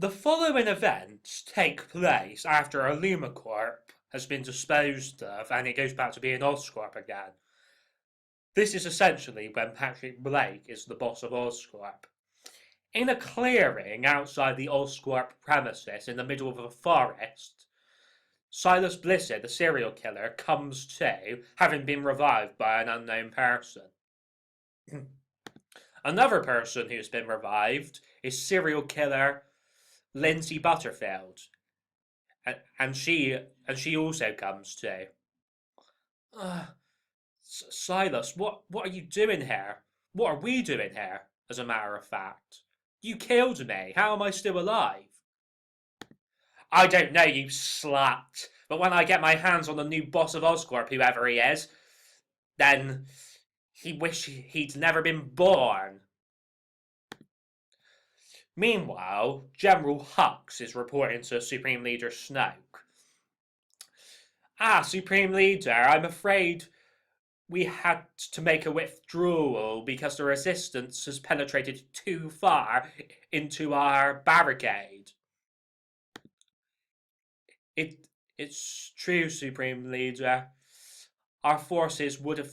The following events take place after Corp has been disposed of and it goes back to being Oscorp again. This is essentially when Patrick Blake is the boss of Oscorp. In a clearing outside the Oscorp premises in the middle of a forest, Silas Blissett, the serial killer, comes to, having been revived by an unknown person. Another person who's been revived is serial killer Lindsay Butterfield, and she also comes to. Uh, Silas, what are you doing here? What are we doing here? As a matter of fact, you killed me. How am I still alive? I don't know, you slut. But when I get my hands on the new boss of Oscorp, whoever he is, then he wish he'd never been born. Meanwhile, General Hux is reporting to Supreme Leader Snoke. Supreme Leader, I'm afraid we had to make a withdrawal because the resistance has penetrated too far into our barricade. It's true, Supreme Leader. Our forces would have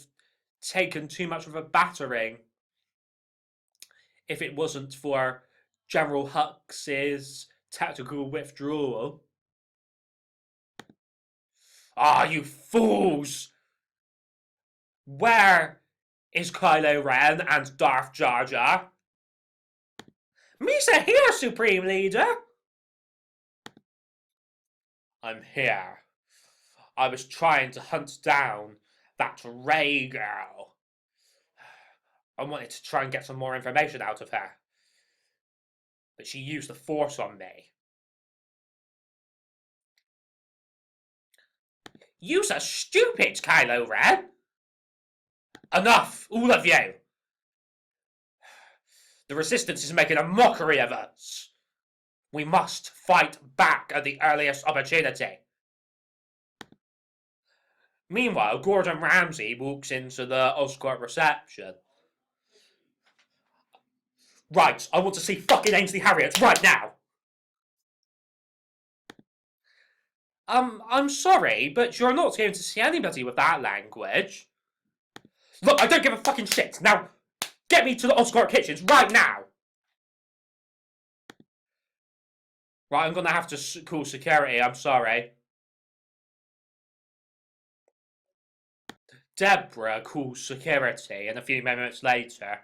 taken too much of a battering if it wasn't for General Hux's tactical withdrawal. You fools! Where is Kylo Ren and Darth Jar Jar? Misa here, Supreme Leader! I'm here. I was trying to hunt down that Rey girl. I wanted to try and get some more information out of her. But she used the Force on me. You are stupid, Kylo Ren! Enough, all of you! The Resistance is making a mockery of us. We must fight back at the earliest opportunity. Meanwhile, Gordon Ramsay walks into the Oscorp reception. Right, I want to see fucking Ainsley Harriott right now! I'm sorry, but you're not going to see anybody with that language. Look, I don't give a fucking shit. Now, get me to the Oscorp kitchens right now! Right, I'm gonna have to call security, I'm sorry. Deborah calls security, and a few moments later,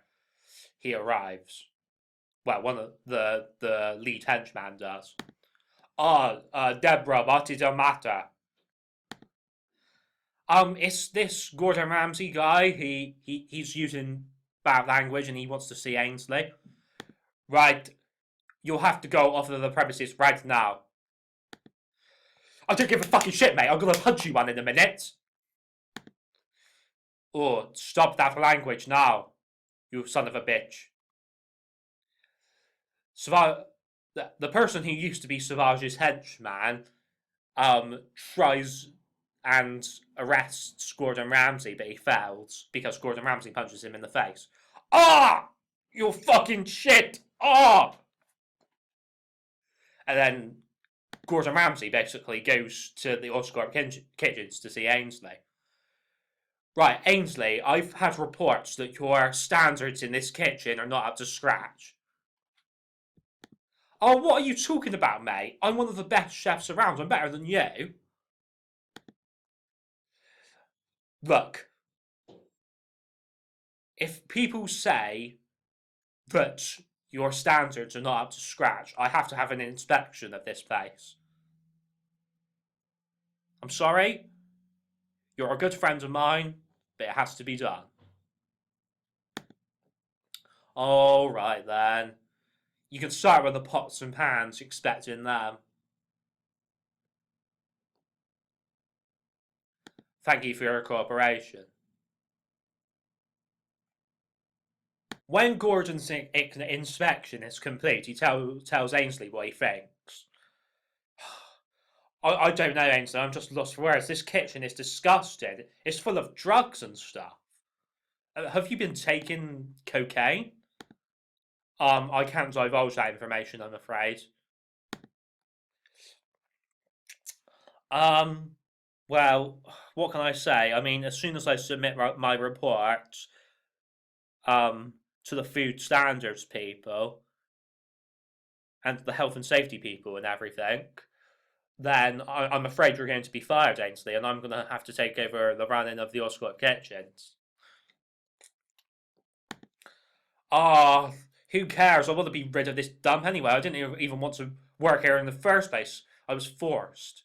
he arrives. Well, one of the lead henchman does. Deborah, what is the matter? It's this Gordon Ramsay guy. He's using bad language and he wants to see Ainsley. Right, you'll have to go off of the premises right now. I don't give a fucking shit, mate. I'm gonna punch you one in a minute. Oh, stop that language now, you son of a bitch. The person who used to be Savage's henchman, tries and arrests Gordon Ramsay, but he fails because Gordon Ramsay punches him in the face. You fucking shit! And then Gordon Ramsay basically goes to the Oscorp kitchens to see Ainsley. Right, Ainsley, I've had reports that your standards in this kitchen are not up to scratch. Oh, what are you talking about, mate? I'm one of the best chefs around. I'm better than you. Look, if people say that your standards are not up to scratch, I have to have an inspection of this place. I'm sorry. You're a good friend of mine, but it has to be done. All right, then. You can start with the pots and pans, expecting them. Thank you for your cooperation. When Gordon's inspection is complete, he tells Ainsley what he thinks. I don't know, Ainsley. I'm just lost for words. This kitchen is disgusting. It's full of drugs and stuff. Have you been taking cocaine? I can't divulge that information, I'm afraid. Um, well, what can I say? I mean, as soon as I submit my report, to the food standards people and the health and safety people and everything, then I'm afraid you're going to be fired, Ainsley, and I'm going to have to take over the running of the Oscorp kitchens. Ah, who cares? I want to be rid of this dump anyway. I didn't even want to work here in the first place. I was forced.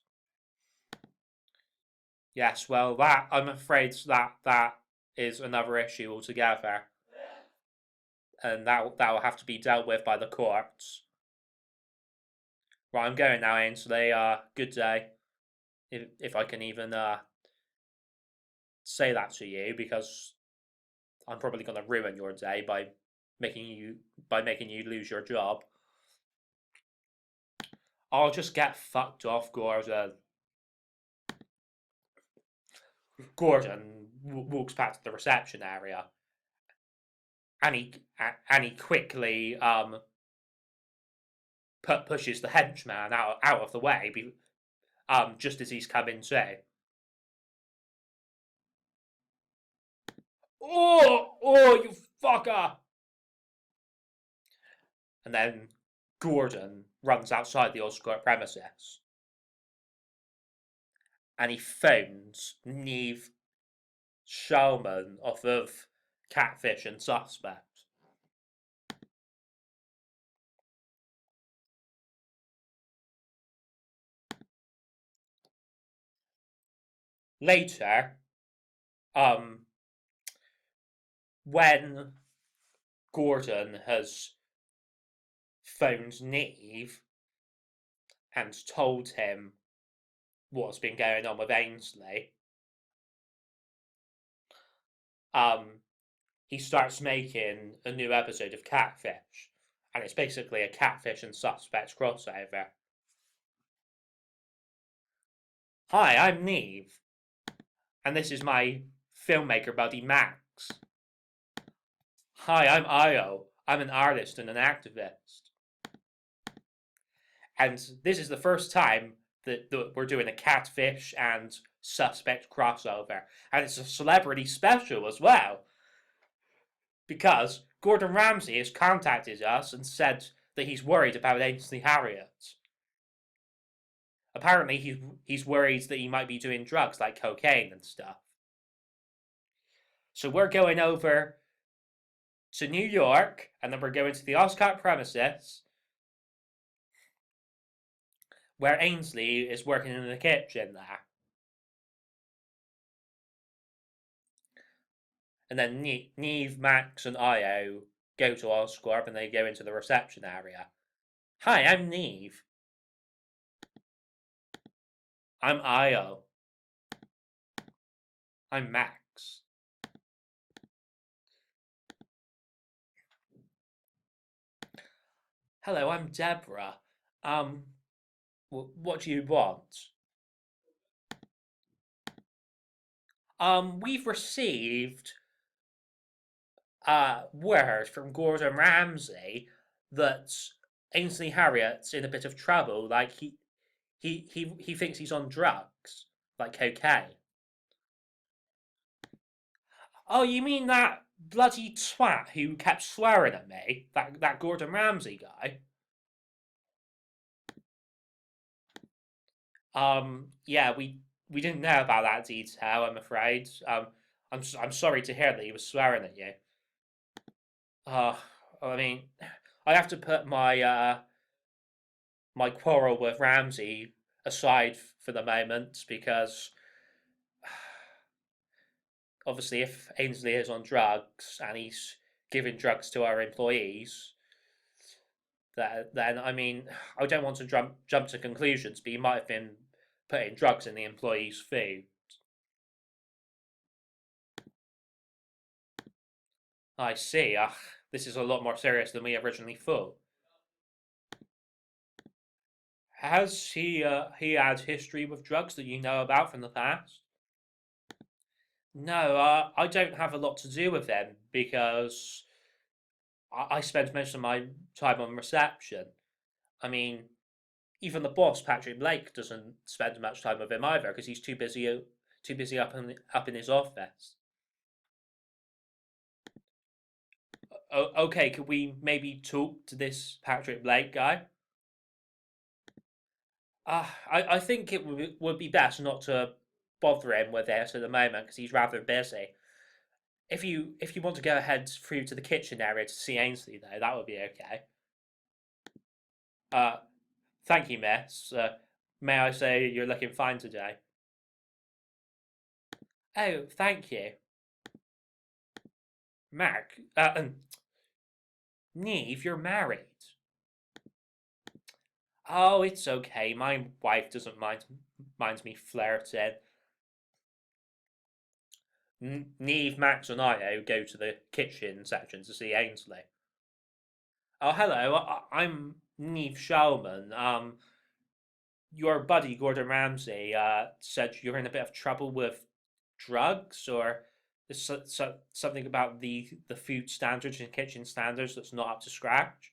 Yes, well, that I'm afraid that is another issue altogether, and that will have to be dealt with by the courts. Right, I'm going now, Ainsley. Good day, if I can even say that to you, because I'm probably going to ruin your day making you by making you lose your job. I'll just get fucked off, Gordon. Gordon walks back to the reception area, and he quickly pushes the henchman out of the way, just as he's coming to. Oh, you fucker! And then Gordon runs outside the Oscorp premises, and he phones Neve Shulman off of Catfish and Suspect. Later, um, when Gordon has phoned Neve and told him what's been going on with Ainsley, um, he starts making a new episode of Catfish, and it's basically a Catfish and Suspect crossover. Hi, I'm Neve, and this is my filmmaker buddy Max. Hi, I'm Io. I'm an artist and an activist. And this is the first time that we're doing a Catfish and Suspect crossover. And it's a celebrity special as well. Because Gordon Ramsay has contacted us and said that he's worried about Ainsley Harriott. Apparently, he's worried that he might be doing drugs like cocaine and stuff. So we're going over to New York, and then we're going to the Oscorp premises, where Ainsley is working in the kitchen there. And then Neve, Max, and Io go to Oscorp, and they go into the reception area. Hi, I'm Neve. I'm Io. I'm Max. Hello, I'm Deborah. What do you want? We've received word from Gordon Ramsay that Ainsley Harriot's in a bit of trouble. Like he thinks he's on drugs, like cocaine. Oh, you mean that bloody twat who kept swearing at me? That Gordon Ramsay guy? Yeah, we didn't know about that detail, I'm afraid. I'm sorry to hear that he was swearing at you. Uh, I mean, I have to put my quarrel with Ramsay aside for the moment because obviously, if Ainsley is on drugs and he's giving drugs to our employees, then I mean, I don't want to jump to conclusions, but he might have been putting drugs in the employees' food. I see. This is a lot more serious than we originally thought. Has he had history with drugs that you know about from the past? No, I don't have a lot to do with them because I spend most of my time on reception. I mean, Even the boss, Patrick Blake, doesn't spend much time with him either because he's too busy up in his office. Okay, could we maybe talk to this Patrick Blake guy? I think it would be best not to bother him with this at the moment because he's rather busy. If you want to go ahead through to the kitchen area to see Ainsley though, that would be okay. Uh, Thank you, miss. May I say you're looking fine today? Oh, thank you. Mac, Neve, you're married. Oh, it's okay. My wife doesn't mind me flirting. Neve, Max, and I go to the kitchen section to see Ainsley. Oh, hello. I'm Neve Shulman. Your buddy Gordon Ramsay said you're in a bit of trouble with drugs, or something about the food standards and kitchen standards that's not up to scratch.